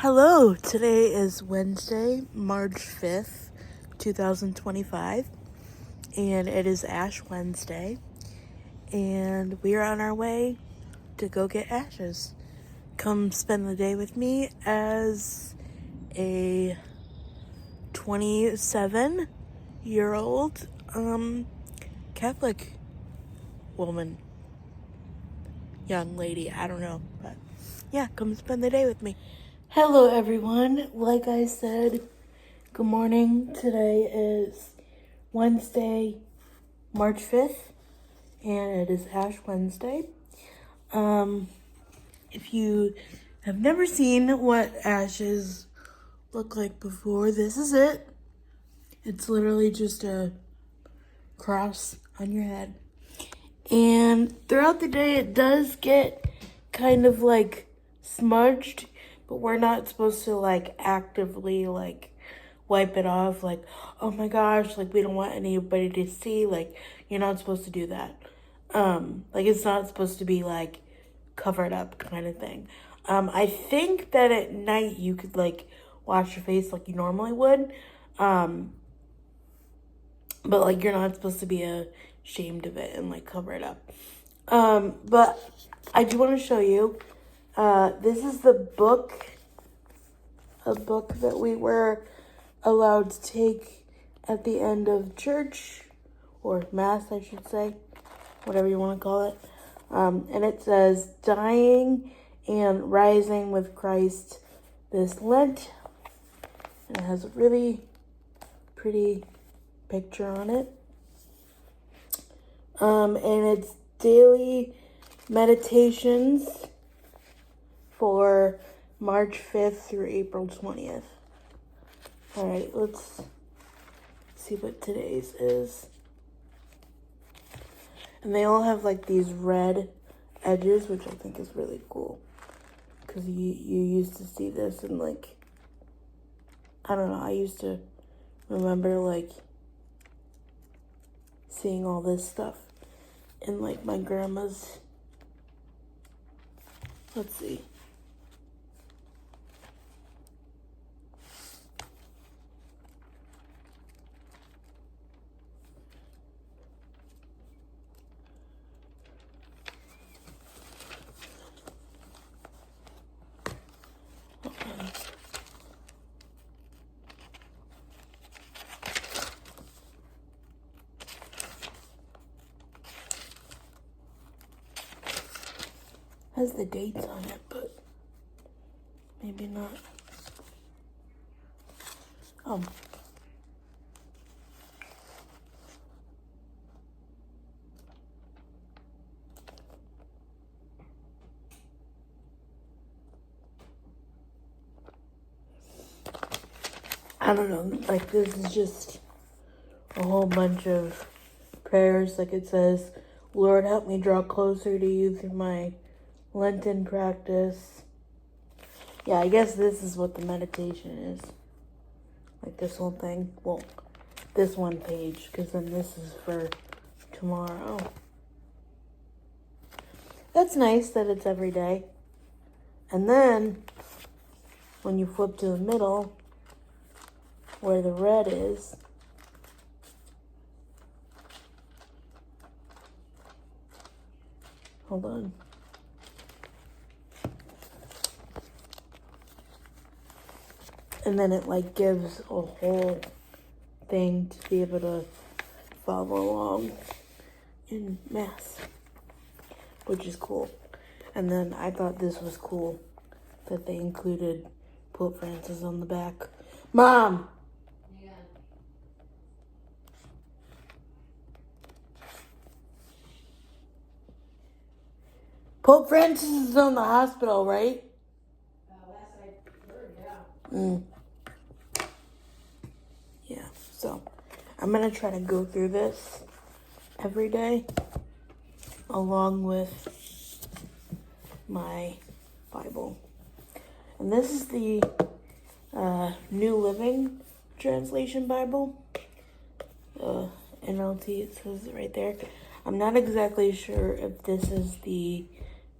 Hello, today is Wednesday, March 5th, 2025, and it is Ash Wednesday, and we are on our way to go get ashes. Come spend the day with me as a 27-year-old Catholic woman, young lady, I don't know, but yeah, come spend the day with me. Hello everyone, like I said, good morning. Today is Wednesday, March 5th, and it is Ash Wednesday. If you have never seen what ashes look like before, this is it. It's literally just a cross on your head. And throughout the day, it does get kind of like smudged, but we're not supposed to like actively like wipe it off, like, oh my gosh, like we don't want anybody to see, like you're not supposed to do that. Like it's not supposed to be like covered up kind of thing. I think that at night you could like wash your face like you normally would. But like you're not supposed to be ashamed of it and like cover it up. But I do want to show you. This is the book, a book that we were allowed to take at the end of church, or mass, I should say, whatever you want to call it. And it says, Dying and Rising with Christ this Lent. And it has a really pretty picture on it. And it's daily meditations for March 5th through April 20th. All right, let's see what today's is. And they all have like these red edges, which I think is really cool. Because you used to see this and like, I don't know, I used to remember like seeing all this stuff in like my grandma's. Let's see. Has the dates on it, but maybe not. I don't know, like this is just a whole bunch of prayers. Like it says, Lord, help me draw closer to you through my Lenten practice. Yeah, I guess this is what the meditation is. Like this whole thing. Well, this one page, because then this is for tomorrow. That's nice that it's every day. And then, when you flip to the middle, where the red is, hold on. And then it like gives a whole thing to be able to follow along in mass, which is cool. And then I thought this was cool that they included Pope Francis on the back. Mom! Yeah. Pope Francis is in the hospital, right? Last I heard, yeah. Yeah, so I'm going to try to go through this every day along with my Bible. And this is the New Living Translation Bible. NLT, it says it right there. I'm not exactly sure if this is the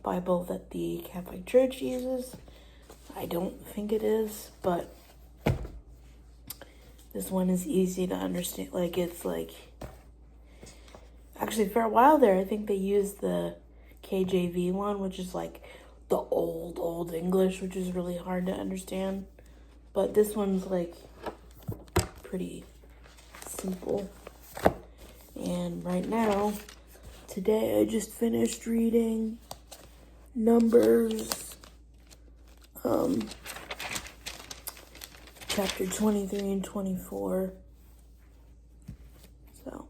Bible that the Catholic Church uses. I don't think it is, but this one is easy to understand. Like, it's like, actually for a while there, I think they used the KJV one, which is like the old English, which is really hard to understand. But this one's like pretty simple. And right now, today I just finished reading Numbers, chapter 23 and 24. So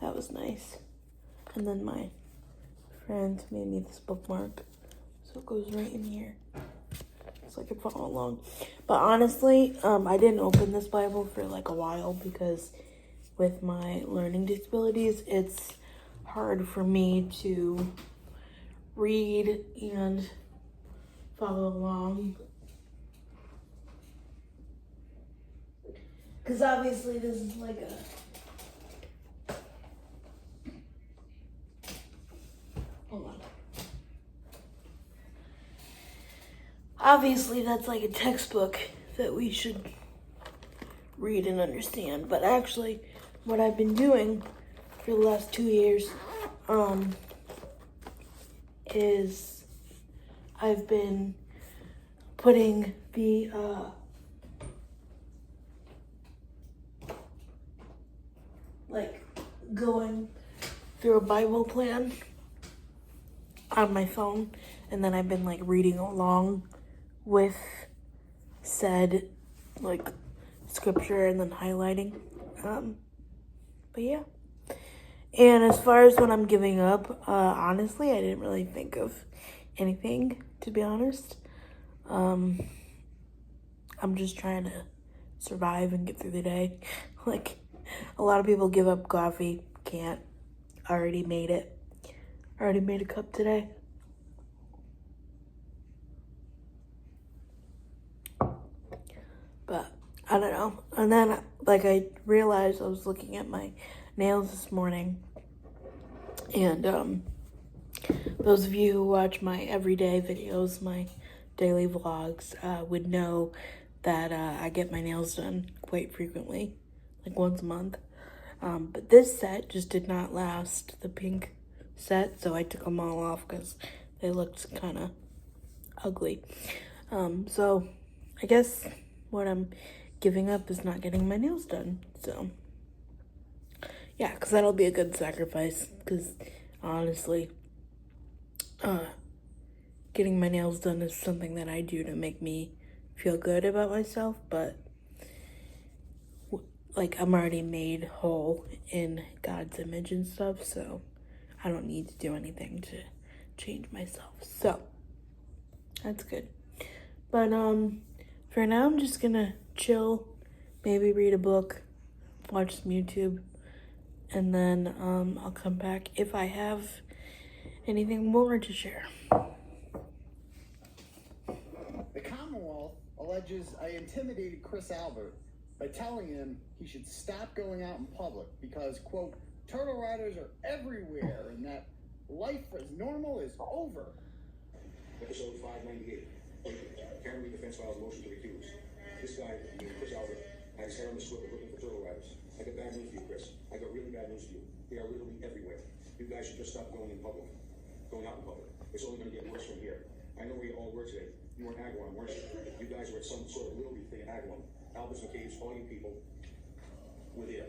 that was nice. And then my friend made me this bookmark, so it goes right in here, so I can follow along. But honestly, I didn't open this Bible for like a while because with my learning disabilities, it's hard for me to read and follow along. Because obviously this is like a... Hold on. Obviously that's like a textbook that we should read and understand. But actually, what I've been doing for the last 2 years is I've been putting the like going through a Bible plan on my phone, and then I've been like reading along with said like scripture and then highlighting. But yeah. And as far as when I'm giving up, honestly, I didn't really think of anything, to be honest. I'm just trying to survive and get through the day. Like, a lot of people give up coffee. Can't. Already made it. Already made a cup today. But, I don't know. And then, like, I realized I was looking at my nails this morning. And, those of you who watch my everyday videos, my daily vlogs, would know that I get my nails done quite frequently, like once a month. But this set just did not last, the pink set, so I took them all off because they looked kind of ugly. So I guess what I'm giving up is not getting my nails done. So yeah, because that'll be a good sacrifice, because honestly, getting my nails done is something that I do to make me feel good about myself, but like, I'm already made whole in God's image and stuff, so I don't need to do anything to change myself. So that's good. But for now, I'm just gonna chill, maybe read a book, watch some YouTube, and then I'll come back if I have anything more to share. The Commonwealth alleges I intimidated Chris Albert by telling him he should stop going out in public because, quote, turtle riders are everywhere and that life as normal is over. Episode 598. Karen Reed defense files motion to recuse. This guy, Chris Albert, had his hair on the swivel looking for turtle riders. I got bad news for you, Chris. I got really bad news for you. They are literally everywhere. You guys should just stop going in public. Going out in public. It's only going to get worse from here. I know where you all were today. You were in Agawam, weren't you? You guys were at some sort of Little League thing in Agawam. Albert's and Caves, all you people were there.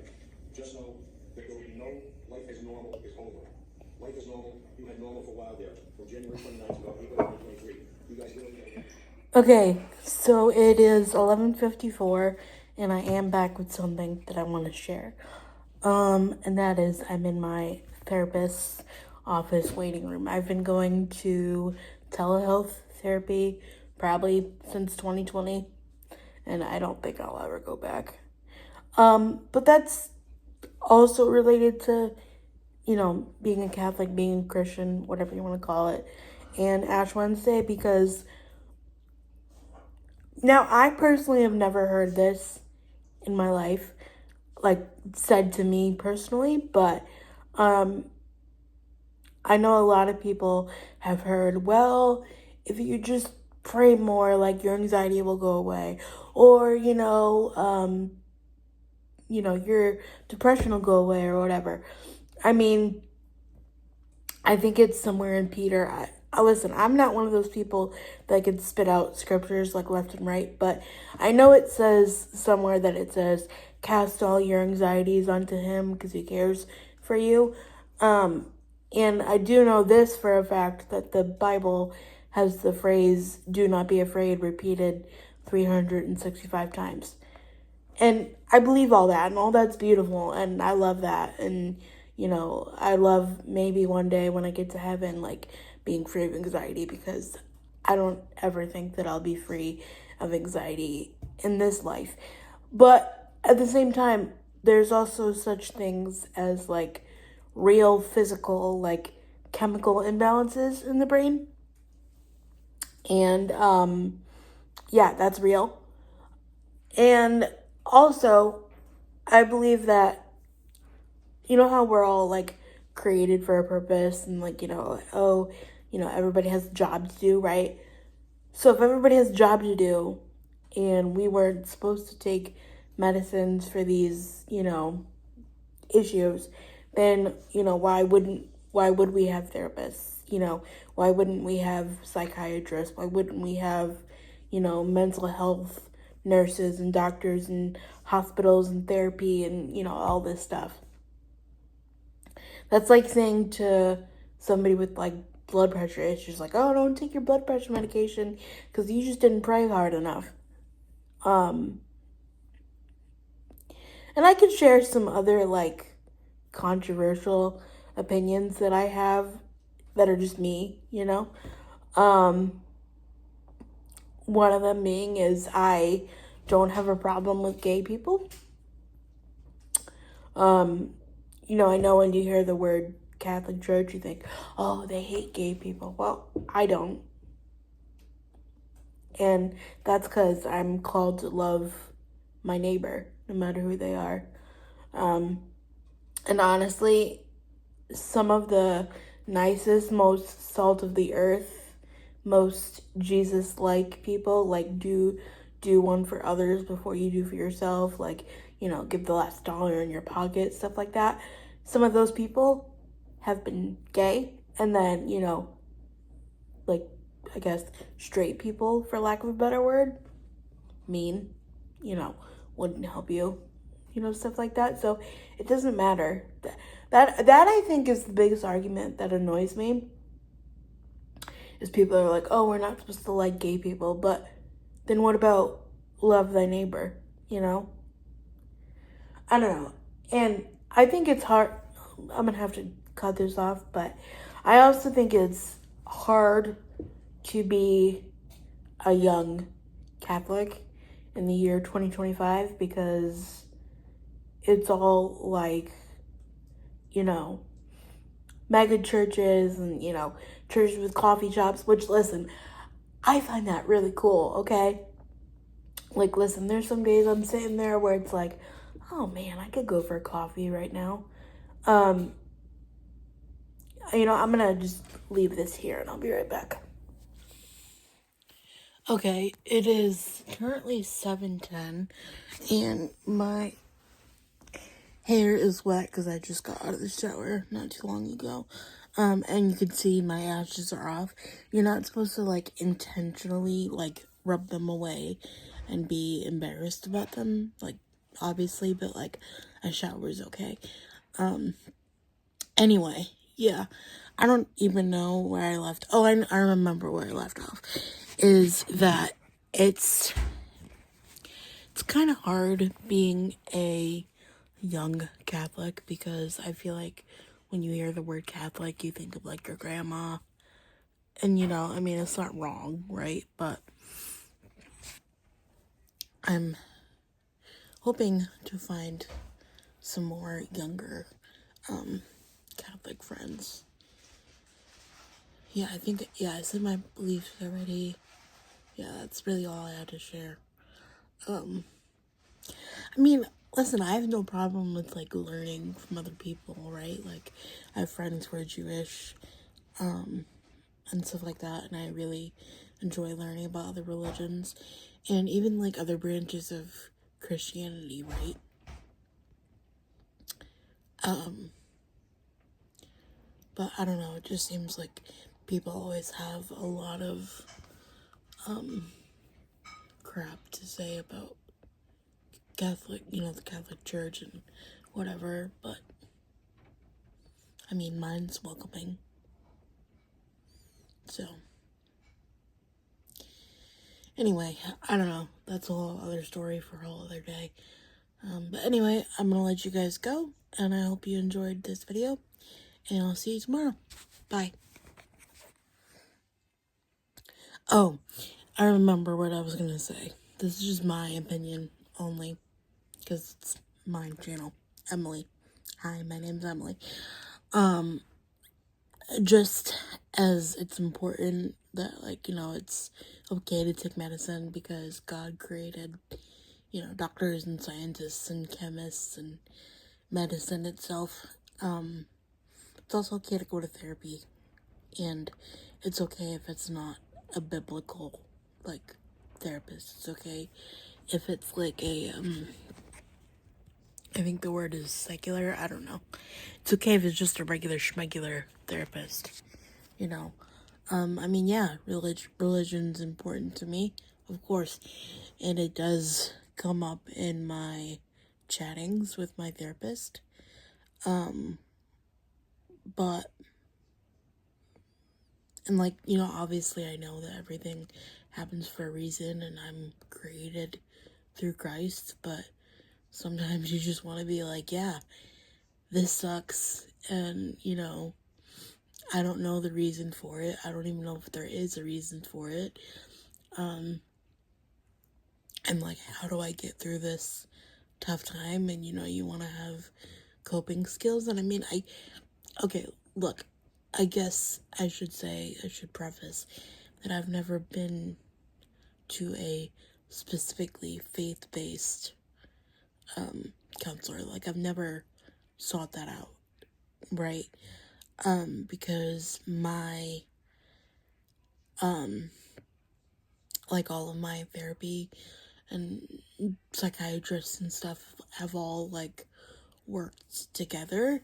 Just know that there will be no life as normal is over. Life is normal. You had normal for a while there. From January 29th to April 2023. You guys literally... Okay, so it is 11:54, and I am back with something that I want to share. And that is, I'm in my therapist's office waiting room. I've been going to telehealth therapy probably since 2020, and I don't think I'll ever go back. But that's also related to, being a Catholic, being a Christian, whatever you want to call it, and Ash Wednesday, because now I personally have never heard this in my life, like, said to me personally, but I know a lot of people have heard, well, if you just pray more, like your anxiety will go away, or your depression will go away or whatever. I mean, I think it's somewhere in Peter. I listen, I'm not one of those people that can spit out scriptures like left and right, but I know it says somewhere that it says, cast all your anxieties onto him because he cares for you. And I do know this for a fact, that the Bible has the phrase, do not be afraid, repeated 365 times. And I believe all that, and all that's beautiful, and I love that. And, I love maybe one day when I get to heaven, like, being free of anxiety, because I don't ever think that I'll be free of anxiety in this life. But at the same time, there's also such things as, like, real physical, like, chemical imbalances in the brain. And, yeah, that's real. And also, I believe that, how we're all, like, created for a purpose, and, like, everybody has a job to do, right? So if everybody has a job to do, and we weren't supposed to take medicines for these, issues, then, why would we have therapists? Why wouldn't we have psychiatrists? Why wouldn't we have, mental health nurses and doctors and hospitals and therapy and, all this stuff? That's like saying to somebody with, like, blood pressure issues, like, oh, don't take your blood pressure medication because you just didn't pray hard enough. And I could share some other, like, controversial opinions that I have that are just me, One of them being is I don't have a problem with gay people. I know when you hear the word Catholic Church, you think, oh, they hate gay people. Well, I don't. And that's because I'm called to love my neighbor, no matter who they are. And honestly, some of the nicest, most salt of the earth, most Jesus-like people, like, do one for others before you do for yourself, like, give the last dollar in your pocket, stuff like that. Some of those people have been gay, and then, like, I guess, straight people, for lack of a better word, mean, wouldn't help you, stuff like that. So it doesn't matter. That I think is the biggest argument that annoys me, is people are like, oh, we're not supposed to like gay people, but then what about love thy neighbor, I don't know. And I think it's hard, I'm gonna have to cut this off, but I also think it's hard to be a young Catholic in the year 2025, because it's all like, mega churches and, churches with coffee shops, which, listen, I find that really cool, okay? Like, listen, there's some days I'm sitting there where it's like, oh man, I could go for a coffee right now. I'm gonna just leave this here and I'll be right back. Okay, it is currently 7:10 and my hair is wet because I just got out of the shower not too long ago. And you can see my ashes are off. You're not supposed to, like, intentionally, like, rub them away and be embarrassed about them, like, obviously, but, like, a shower is okay. Anyway, yeah, I don't even know where I left. Oh, I remember where I left off, is that it's kind of hard being a young Catholic, because I feel like when you hear the word Catholic, you think of, like, your grandma, and, I mean, it's not wrong, right? But I'm hoping to find some more younger Catholic friends. Yeah, I said my beliefs already. Yeah, that's really all I had to share. I mean, listen, I have no problem with, like, learning from other people, right? Like, I have friends who are Jewish, and stuff like that, and I really enjoy learning about other religions and even like other branches of Christianity, right? But I don't know, it just seems like people always have a lot of crap to say about Catholic, the Catholic Church and whatever, but I mean, mine's welcoming. So, anyway, I don't know. That's a whole other story for a whole other day. But anyway, I'm gonna let you guys go, and I hope you enjoyed this video, and I'll see you tomorrow. Bye. Oh, I remember what I was gonna say. This is just my opinion only, because it's my channel. Emily. Hi, my name's Emily. Just as it's important that, like, it's okay to take medicine because God created, doctors and scientists and chemists and medicine itself. It's also okay to go to therapy, and it's okay if it's not a biblical, like, therapist. It's okay if it's like a, I think the word is secular, I don't know. It's okay if it's just a regular schmegular therapist, I mean, yeah, religion's important to me, of course, and it does come up in my chattings with my therapist, but, and like, obviously I know that everything happens for a reason, and I'm created through Christ, but sometimes you just want to be like, yeah, this sucks, and, I don't know the reason for it. I don't even know if there is a reason for it. And like, how do I get through this tough time? And, you want to have coping skills. And I mean, okay, look, I guess I should preface that I've never been to a specifically faith-based counselor. Like, I've never sought that out, right? Because my, like, all of my therapy and psychiatrists and stuff have all, like, worked together,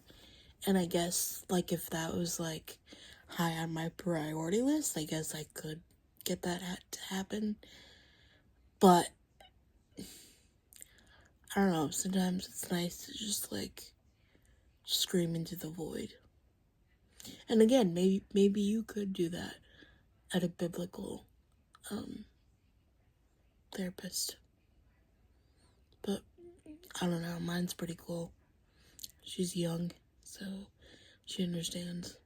and I guess, like, if that was, like, high on my priority list, I guess I could get that to happen, but, I don't know, sometimes it's nice to just, like, scream into the void. And again, maybe you could do that at a biblical therapist. But I don't know, mine's pretty cool. She's young, so she understands.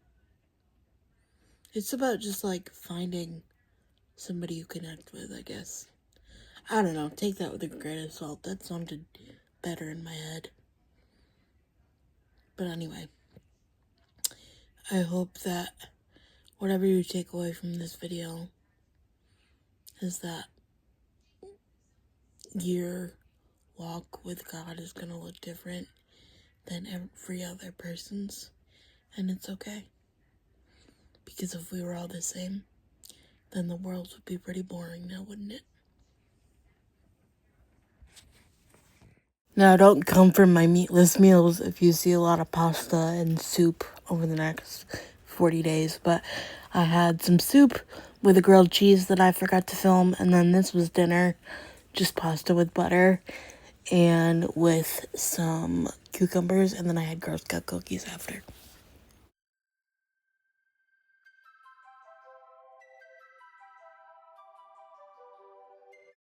It's about just like finding somebody you connect with, I guess. I don't know, take that with a grain of salt. That sounded better in my head. But anyway, I hope that whatever you take away from this video is that your walk with God is going to look different than every other person's, and it's okay. Because if we were all the same, then the world would be pretty boring now, wouldn't it? Now, don't come for my meatless meals if you see a lot of pasta and soup over the next 40 days, but I had some soup with a grilled cheese that I forgot to film, and then this was dinner, just pasta with butter and with some cucumbers, and then I had Girl Scout cookies after.